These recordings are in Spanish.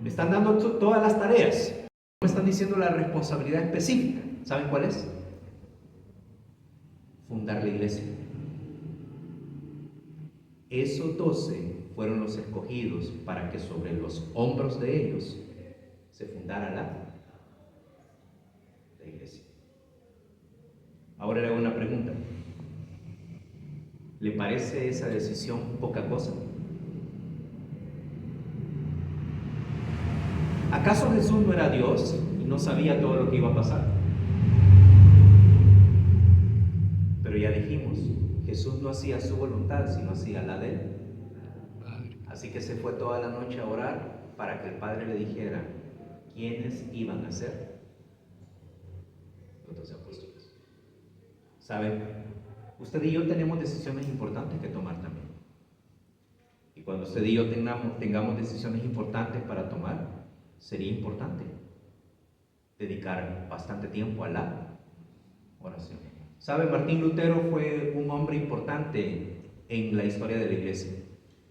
Me están dando todas las tareas. Me están diciendo la responsabilidad específica. ¿Saben cuál es? Fundar la iglesia. Esos 12 fueron los escogidos para que sobre los hombros de ellos se fundara la iglesia. Ahora le hago una pregunta. ¿Le parece esa decisión poca cosa? ¿Acaso Jesús no era Dios y no sabía todo lo que iba a pasar? Pero ya dijimos, Jesús no hacía su voluntad, sino hacía la de él. Así que se fue toda la noche a orar para que el Padre le dijera quiénes iban a ser los 12 apóstoles. ¿Saben? Usted y yo tenemos decisiones importantes que tomar también. Y cuando usted y yo tengamos decisiones importantes para tomar, sería importante dedicar bastante tiempo a la oración. ¿Sabe? Martín Lutero fue un hombre importante en la historia de la iglesia.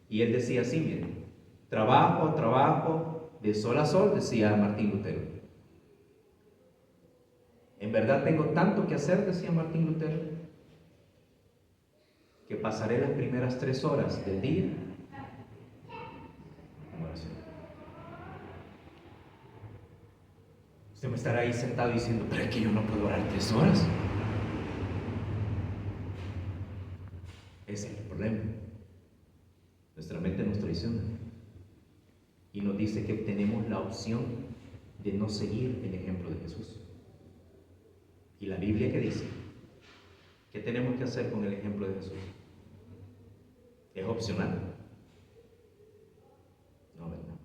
Y él decía así, miren, trabajo, de sol a sol, decía Martín Lutero. En verdad tengo tanto que hacer, decía Martín Lutero, que pasaré las primeras 3 horas del día en oración. Usted me estará ahí sentado diciendo, pero es que yo no puedo orar 3 horas. Ese es el problema. Nuestra mente nos traiciona y nos dice que tenemos la opción de no seguir el ejemplo de Jesús. ¿Y la Biblia qué dice? ¿Qué tenemos que hacer con el ejemplo de Jesús? ¿Es opcional? No, ¿verdad?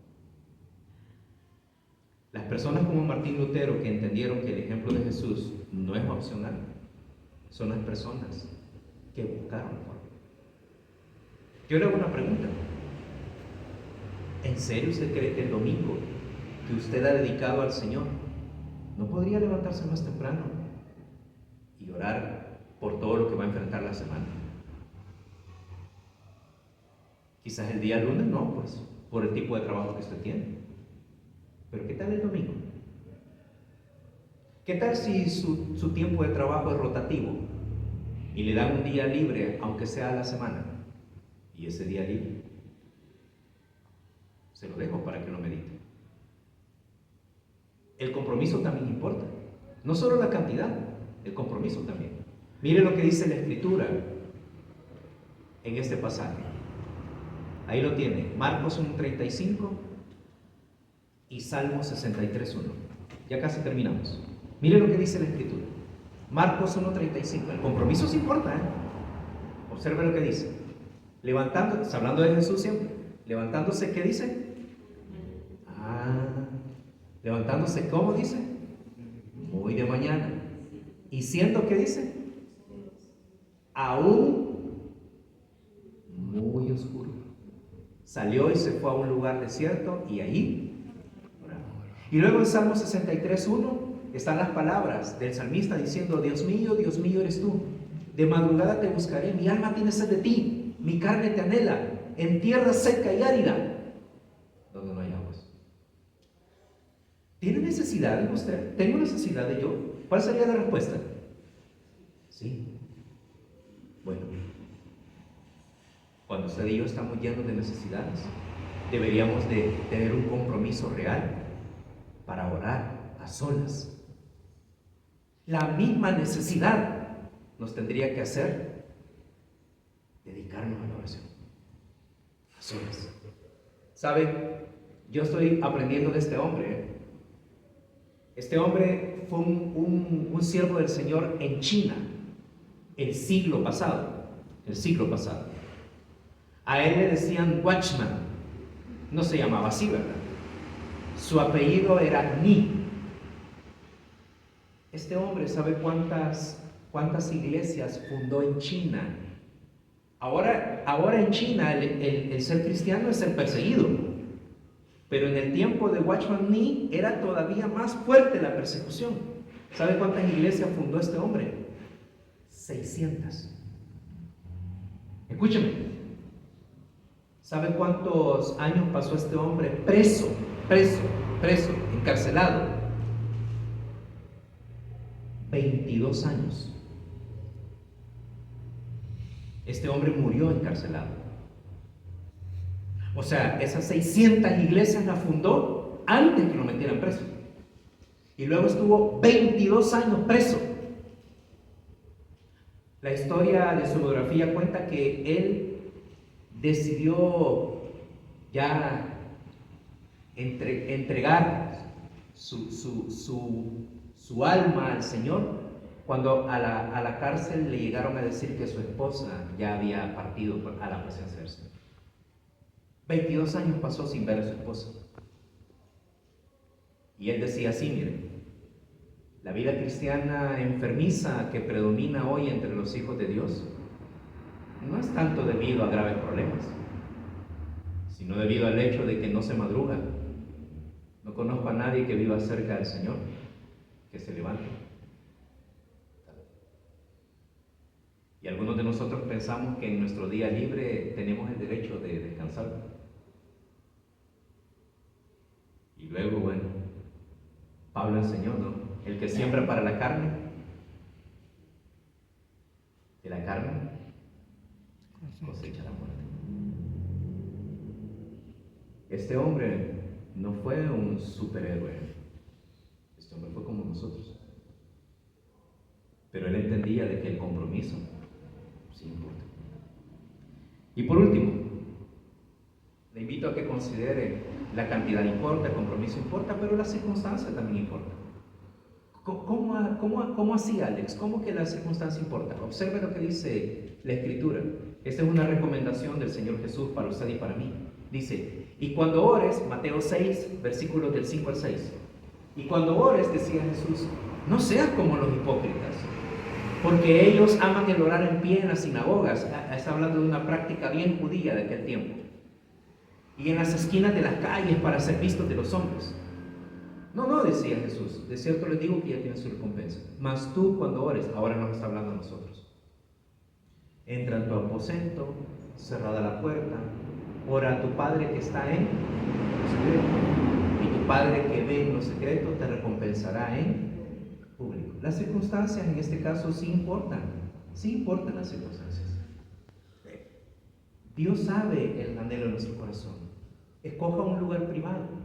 Las personas como Martín Lutero que entendieron que el ejemplo de Jesús no es opcional, son las personas que buscaron la forma. Yo le hago una pregunta. ¿En serio usted cree que el domingo que usted ha dedicado al Señor no podría levantarse más temprano y orar por todo lo que va a enfrentar la semana? Quizás el día lunes no, pues, por el tipo de trabajo que usted tiene. Pero ¿qué tal el domingo? ¿Qué tal si su tiempo de trabajo es rotativo y le dan un día libre, aunque sea a la semana? Y ese día libre se lo dejo para que lo medite. El compromiso también importa. No solo la cantidad, el compromiso también. Mire lo que dice la Escritura en este pasaje. Ahí lo tiene, Marcos 1:35 y Salmo 63:1. Ya casi terminamos. Mire lo que dice la Escritura. Marcos 1:35. El compromiso sí importa, ¿eh? Observe lo que dice. Levantándose, hablando de Jesús siempre. Levantándose, ¿qué dice? Levantándose, ¿cómo dice? Muy de mañana. ¿Y siendo qué dice? Aún muy oscuro. Salió y se fue a un lugar desierto y ahí oraba. Y luego en Salmo 63:1 están las palabras del salmista diciendo: Dios mío, eres tú. De madrugada te buscaré, mi alma tiene sed de ti, mi carne te anhela, en tierra seca y árida, donde no hay aguas. ¿Tiene necesidad de usted? ¿Tengo necesidad de yo? ¿Cuál sería la respuesta? Sí. Bueno, cuando usted y yo estamos llenos de necesidades, deberíamos de tener un compromiso real para orar a solas. La misma necesidad nos tendría que hacer dedicarnos a la oración a solas. ¿Sabe? Yo estoy aprendiendo de este hombre. Este hombre fue un siervo del Señor en China el siglo pasado. A él le decían Watchman. No se llamaba así, ¿verdad? Su apellido era Ni. Este hombre, ¿sabe cuántas iglesias fundó en China? Ahora en China el ser cristiano es ser perseguido. Pero en el tiempo de Watchman Nee era todavía más fuerte la persecución. ¿Sabe cuántas iglesias fundó este hombre? 600. Escúcheme. ¿Sabe cuántos años pasó este hombre preso preso, encarcelado. 22 años. Este hombre murió encarcelado. O sea, esas 600 iglesias las fundó antes que lo metieran preso. Y luego estuvo 22 años preso. La historia de su biografía cuenta que él decidió ya entregar su alma al Señor cuando a la cárcel le llegaron a decir que su esposa ya había partido a la presencia del Señor. 22 años pasó sin ver a su esposa. Y él decía así, miren, la vida cristiana enfermiza que predomina hoy entre los hijos de Dios no es tanto debido a graves problemas, sino debido al hecho de que no se madruga. No conozco a nadie que viva cerca del Señor que se levante. Y algunos de nosotros pensamos que en nuestro día libre tenemos el derecho de descansar. Y luego, bueno, Pablo enseñó, ¿no? El que siembra para la carne, de la carne cosecha la muerte. Este hombre no fue un superhéroe. Este hombre fue como nosotros. Pero él entendía de que el compromiso sí importa. Y por último, le invito a que considere la cantidad importa, el compromiso importa, pero la circunstancia también importa. ¿Cómo así, Alex? ¿Cómo que la circunstancia importa? Observe lo que dice la Escritura. Esta es una recomendación del Señor Jesús para usted y para mí. Dice, y cuando ores, Mateo 6, versículos del 5 al 6. Y cuando ores, decía Jesús, no seas como los hipócritas, porque ellos aman el orar en pie en las sinagogas. Está hablando de una práctica bien judía de aquel tiempo. Y en las esquinas de las calles para ser vistos de los hombres. No, decía Jesús, de cierto les digo que ya tienen su recompensa. Mas tú cuando ores, ahora nos está hablando a nosotros. Entra en tu aposento, cerrada la puerta, ora a tu Padre que está en lo secreto. Y tu Padre que ve en lo secreto te recompensará en público. Las circunstancias en este caso sí importan las circunstancias. Dios sabe el anhelo de nuestro corazón. Escoja un lugar privado.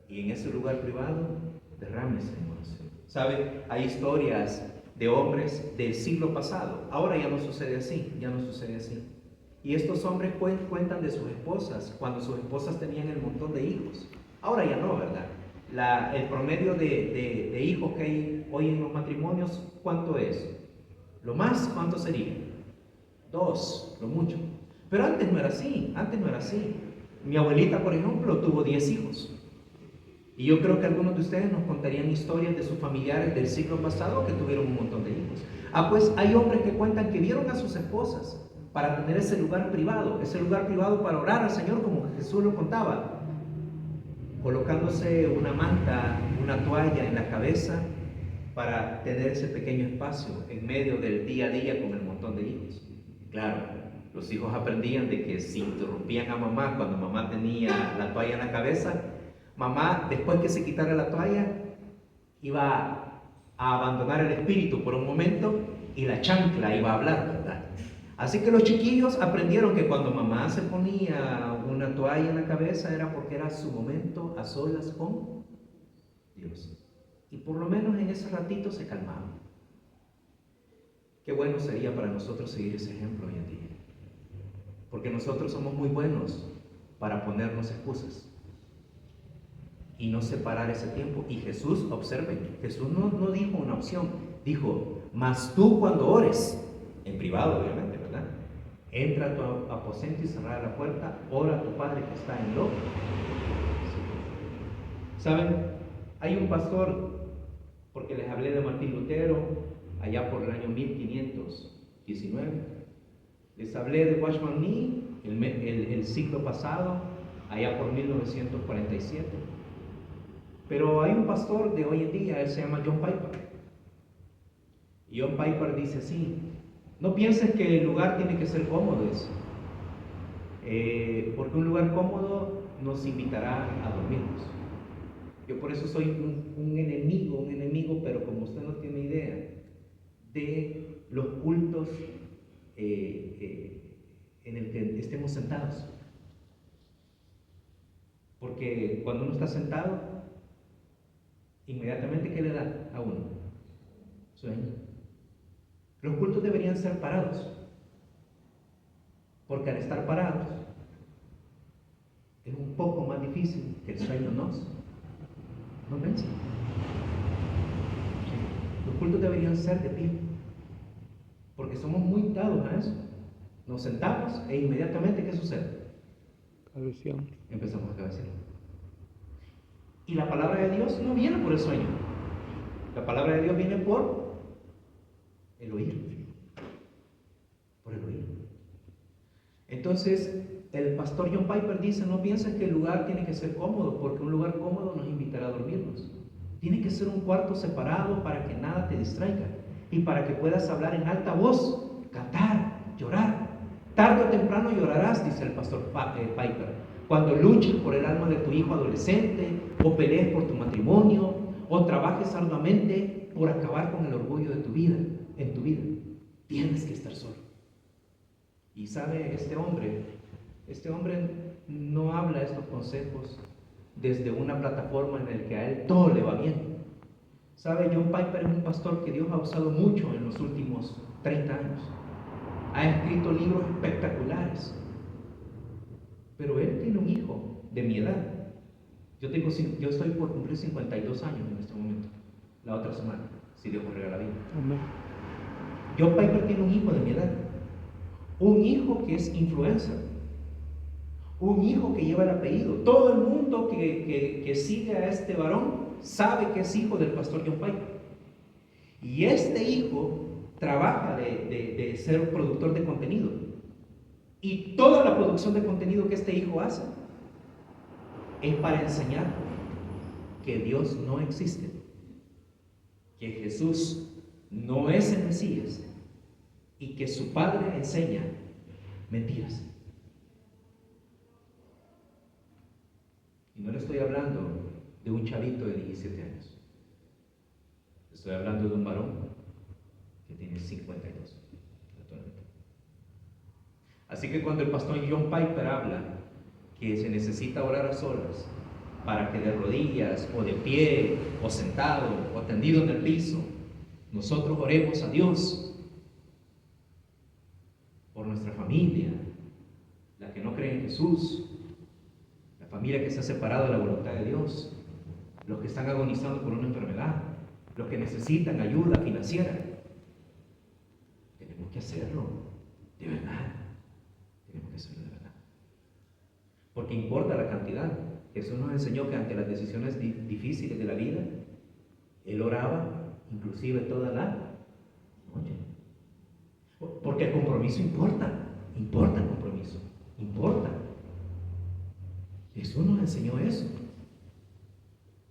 Y en ese lugar privado, derrámese en oración. ¿Sabe? Hay historias de hombres del siglo pasado. Ahora ya no sucede así, Y estos hombres cuentan de sus esposas, cuando sus esposas tenían el montón de hijos. Ahora ya no, ¿verdad? El promedio de hijos que hay hoy en los matrimonios, ¿cuánto es? Lo más, ¿cuánto sería? 2, lo mucho. Pero antes no era así. Mi abuelita, por ejemplo, tuvo 10 hijos. Y yo creo que algunos de ustedes nos contarían historias de sus familiares del siglo pasado que tuvieron un montón de hijos. Pues hay hombres que cuentan que vieron a sus esposas para tener ese lugar privado para orar al Señor como Jesús lo contaba, colocándose una manta, una toalla en la cabeza para tener ese pequeño espacio en medio del día a día con el montón de hijos. Claro, los hijos aprendían de que si interrumpían a mamá cuando mamá tenía la toalla en la cabeza, mamá, después que se quitara la toalla, iba a abandonar el espíritu por un momento y la chancla iba a hablar, ¿verdad? Así que los chiquillos aprendieron que cuando mamá se ponía una toalla en la cabeza era porque era su momento a solas con Dios. Y por lo menos en ese ratito se calmaban. Qué bueno sería para nosotros seguir ese ejemplo hoy en día. Porque nosotros somos muy buenos para ponernos excusas y no separar ese tiempo. Y Jesús, observen, Jesús no dijo una opción, dijo, mas tú cuando ores, en privado obviamente, ¿verdad? Entra a tu aposento y cerrada la puerta, ora a tu Padre que está en lo. ¿Saben? Hay un pastor, porque les hablé de Martín Lutero, allá por el año 1519, les hablé de Watchman Nee, el siglo pasado, allá por 1947. Pero hay un pastor de hoy en día, él se llama John Piper. Y John Piper dice así, no pienses que el lugar tiene que ser cómodo, porque un lugar cómodo nos invitará a dormirnos. Yo por eso soy un enemigo, pero como usted no tiene idea, de los cultos en el que estemos sentados. Porque cuando uno está sentado, inmediatamente, ¿qué le da a uno? Sueño. Los cultos deberían ser parados, porque al estar parados es un poco más difícil que el sueño nos vence. Los cultos deberían ser de pie, porque somos muy dados a eso. Nos sentamos e inmediatamente, ¿qué sucede? Cabeceamos. Empezamos a cabecear. Y la palabra de Dios no viene por el sueño. La palabra de Dios viene por el oír. Por el oír. Entonces, el pastor John Piper dice, no pienses que el lugar tiene que ser cómodo, porque un lugar cómodo nos invitará a dormirnos. Tiene que ser un cuarto separado para que nada te distraiga y para que puedas hablar en alta voz, cantar, llorar. Tarde o temprano llorarás, dice el pastor Piper, cuando luches por el alma de tu hijo adolescente, o pelees por tu matrimonio, o trabajes arduamente por acabar con el orgullo de tu vida, en tu vida. Tienes que estar solo. Y sabe, este hombre no habla estos consejos desde una plataforma en la que a él todo le va bien. Sabe, John Piper es un pastor que Dios ha usado mucho en los últimos 30 años. Ha escrito libros espectaculares. Pero él tiene un hijo de mi edad. Yo estoy por cumplir 52 años en este momento, la otra semana, si Dios me regala vida. Amén. John Piper tiene un hijo de mi edad. Un hijo que es influencer. Un hijo que lleva el apellido. Todo el mundo que sigue a este varón sabe que es hijo del pastor John Piper. Y este hijo trabaja de ser productor de contenido. Y toda la producción de contenido que este hijo hace es para enseñar que Dios no existe, que Jesús no es el Mesías y que su padre enseña mentiras. Y no le estoy hablando de un chavito de 17 años. Estoy hablando de un varón que tiene 52 actualmente. Así que cuando el pastor John Piper habla que se necesita orar a solas para que de rodillas o de pie o sentado o tendido en el piso nosotros oremos a Dios por nuestra familia, la que no cree en Jesús, la familia que se ha separado de la voluntad de Dios, los que están agonizando por una enfermedad, los que necesitan ayuda financiera. Tenemos que hacerlo de verdad. Tenemos que hacerlo de verdad. Porque importa la cantidad. Jesús nos enseñó que ante las decisiones difíciles de la vida, Él oraba inclusive toda la noche. Porque el compromiso importa el compromiso, importa. Jesús nos enseñó eso.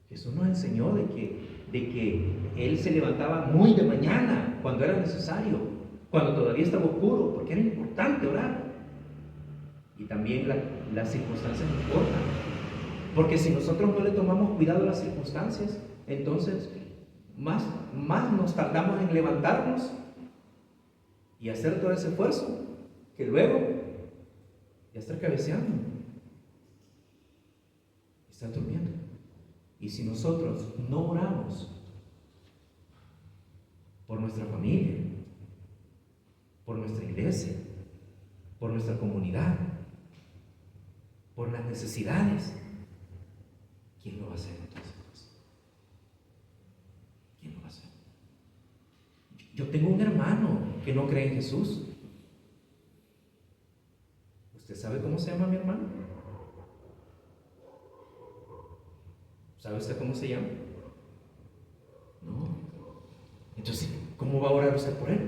Jesús nos enseñó de que Él se levantaba muy de mañana cuando era necesario, cuando todavía estaba oscuro, porque era importante orar. Y también las circunstancias importan, porque si nosotros no le tomamos cuidado a las circunstancias, entonces más nos tardamos en levantarnos y hacer todo ese esfuerzo, que luego ya estar cabeceando, estar durmiendo. Y si nosotros no oramos por nuestra familia, por nuestra iglesia, por nuestra comunidad, por las necesidades, ¿quién lo va a hacer entonces? ¿Quién lo va a hacer? Yo tengo un hermano que no cree en Jesús. ¿Usted sabe cómo se llama mi hermano? ¿Sabe usted cómo se llama? No. Entonces, ¿cómo va a orar usted por él?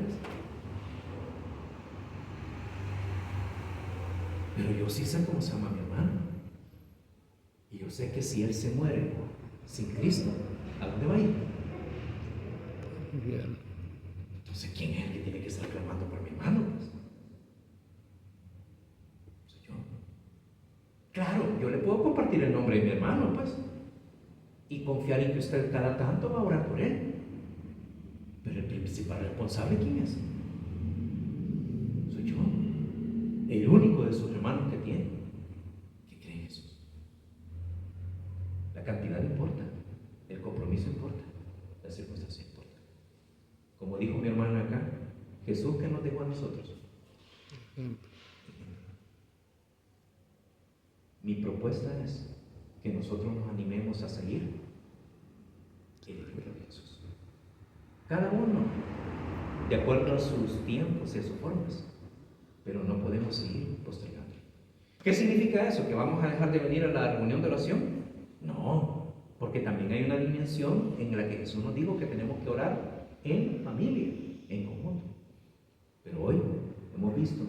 Pero yo sí sé cómo se llama mi hermano. Y yo sé que si él se muere sin Cristo, ¿a dónde va a ir? Bien. Entonces, ¿quién es el que tiene que estar clamando por mi hermano? Soy yo. Claro, yo le puedo compartir compartir el nombre de mi hermano, pues, y confiar en que usted cada tanto va a orar por él. Pero el principal responsable, ¿quién es? Soy yo, el único de sus hermanos que tiene, que cree en Jesús. La cantidad importa, el compromiso importa, la circunstancia importa. Como dijo mi hermana acá, Jesús, que nos dejó a nosotros. Mi propuesta es que nosotros nos animemos a seguir el ejemplo de Jesús. Cada uno, de acuerdo a sus tiempos y a sus formas, pero no podemos seguir postergando. ¿Qué significa eso? ¿Que vamos a dejar de venir a la reunión de oración? No, porque también hay una dimensión en la que Jesús nos dijo que tenemos que orar en familia, en conjunto. Pero hoy hemos visto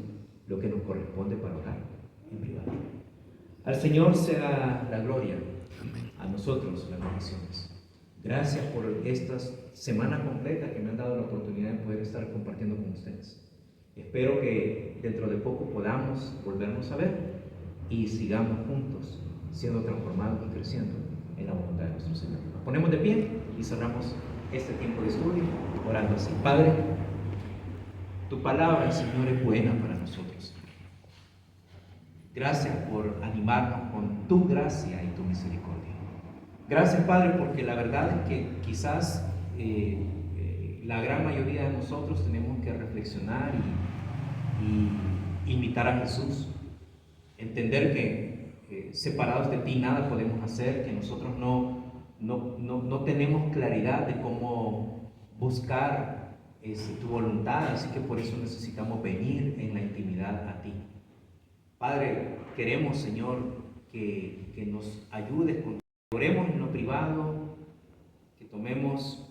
lo que nos corresponde para orar en privado. Al Señor sea la gloria, a nosotros las bendiciones. Gracias por esta semana completa que me han dado la oportunidad de poder estar compartiendo con ustedes. Espero que dentro de poco podamos volvernos a ver y sigamos juntos siendo transformados y creciendo en la voluntad de nuestro Señor. Nos ponemos de pie y cerramos este tiempo de estudio orando así. Padre, tu palabra, Señor, es buena para nosotros. Gracias por animarnos con tu gracia y tu misericordia. Gracias, Padre, porque la verdad es que quizás la gran mayoría de nosotros tenemos que reflexionar y imitar a Jesús. Entender que separados de ti nada podemos hacer, que nosotros no tenemos claridad de cómo buscar tu voluntad, así que por eso necesitamos venir en la intimidad a ti. Padre, queremos, Señor, que nos ayudes con que oremos en lo privado, que tomemos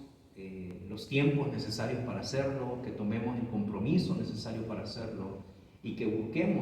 los tiempos necesarios para hacerlo, que tomemos el compromiso necesario para hacerlo y que busquemos